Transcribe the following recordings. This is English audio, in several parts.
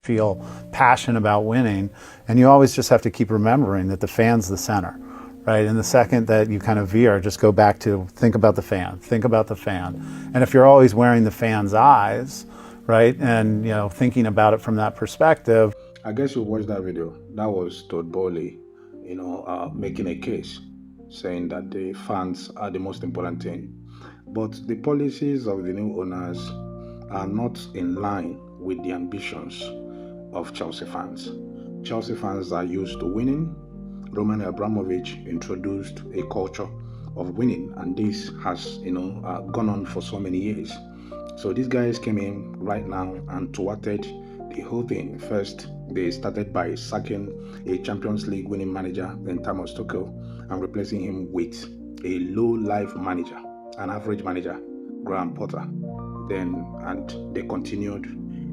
feel passion about winning. And you always just have to keep remembering that the fan's the center, right? And the second that you kind of veer, just go back to think about the fan, think about the fan. And if you're always wearing the fan's eyes, right, and thinking about it from that perspective. I guess you watched that video. That was Todd Boehly, making a case, saying that the fans are the most important thing. But the policies of the new owners are not in line with the ambitions of Chelsea fans. Chelsea fans are used to winning. Roman Abramovich introduced a culture of winning, and this has, gone on for so many years. So these guys came in right now and thwarted the whole thing. First, they started by sacking a Champions League winning manager in Thomas Tuchel and replacing him with a low-life manager, an average manager, Graham Potter. And they continued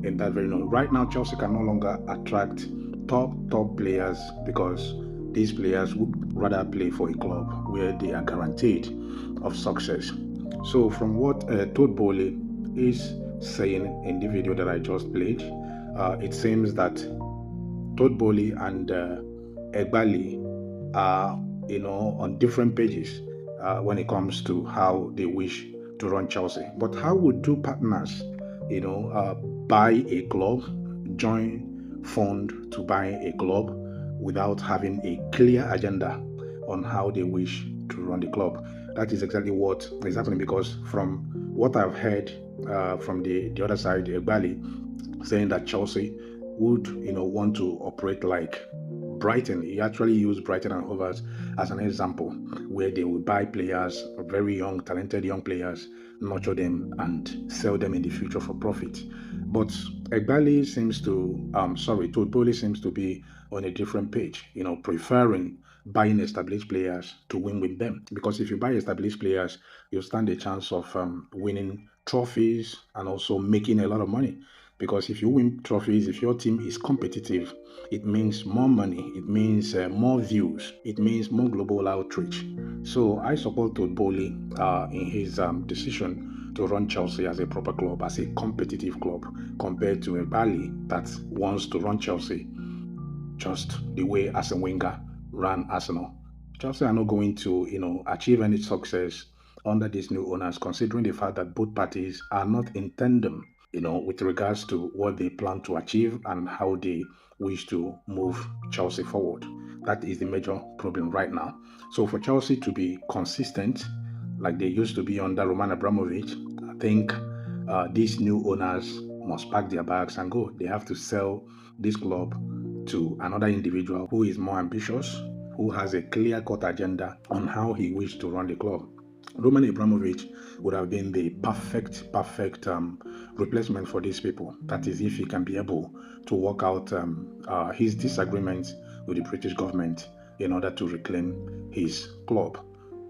in that very note. Right now, Chelsea can no longer attract top players because these players would rather play for a club where they are guaranteed of success. So from what Todd Boehly is saying in the video that I just played, it seems that Todd Boehly and Egbali are, on different pages when it comes to how they wish to run Chelsea. But how would two partners, buy a club, join fund to buy a club without having a clear agenda on how they wish to run the club? That is exactly what is happening, because from what I've heard from the other side, Egbali saying that Chelsea would, want to operate like Brighton. He actually used Brighton and Hove as an example, where they would buy players, very young, talented young players, nurture them and sell them in the future for profit. But Egbali seems to, Todd Boehly seems to be on a different page, preferring buying established players to win with them. Because if you buy established players, you stand a chance of winning trophies and also making a lot of money. Because if you win trophies, if your team is competitive, it means more money, it means more views, it means more global outreach. So I support Todd Boehly in his decision to run Chelsea as a proper club, as a competitive club, compared to Egbali that wants to run Chelsea just the way Arsene Wenger ran Arsenal. Chelsea are not going to, achieve any success under these new owners, considering the fact that both parties are not in tandem, with regards to what they plan to achieve and how they wish to move Chelsea forward. That is the major problem right now. So for Chelsea to be consistent, like they used to be under Roman Abramovich, I think these new owners must pack their bags and go. They have to sell this club to another individual who is more ambitious, who has a clear-cut agenda on how he wishes to run the club. Roman Abramovich would have been the perfect replacement for these people. That is, if he can be able to work out his disagreements with the British government in order to reclaim his club.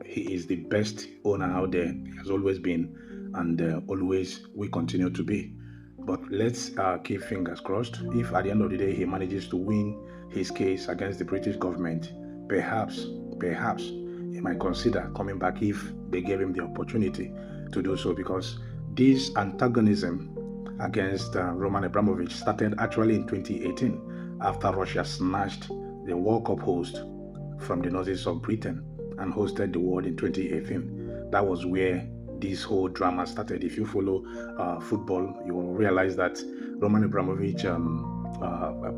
He is the best owner out there. He has always been, and always will continue to be. But let's keep fingers crossed. If at the end of the day he manages to win his case against the British government, perhaps he might consider coming back if they gave him the opportunity to do so, because this antagonism against Roman Abramovich started actually in 2018 after Russia snatched the World Cup host from the noses of Britain and hosted the world in 2018. That was where this whole drama started. If you follow football, you will realize that Roman Abramovich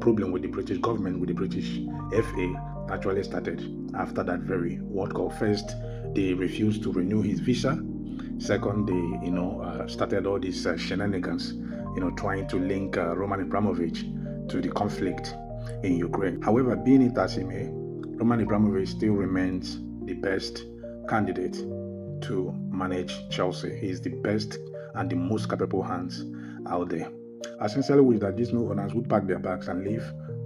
problem with the British government, with the British FA, actually started after that very World Cup. First, they refused to renew his visa. Second, they started all these shenanigans, trying to link Roman Abramovich to the conflict in Ukraine. However, being it as he may, Roman Abramovich still remains the best candidate to manage Chelsea. He is the best and the most capable hands out there. I sincerely wish that these new owners would pack their bags and leave,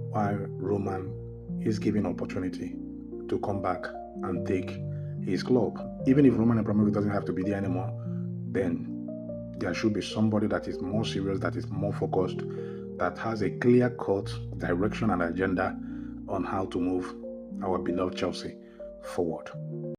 while Roman is given opportunity to come back and take his club. Even if Roman Abramovich doesn't have to be there anymore, then there should be somebody that is more serious, that is more focused, that has a clear-cut direction and agenda on how to move our beloved Chelsea forward.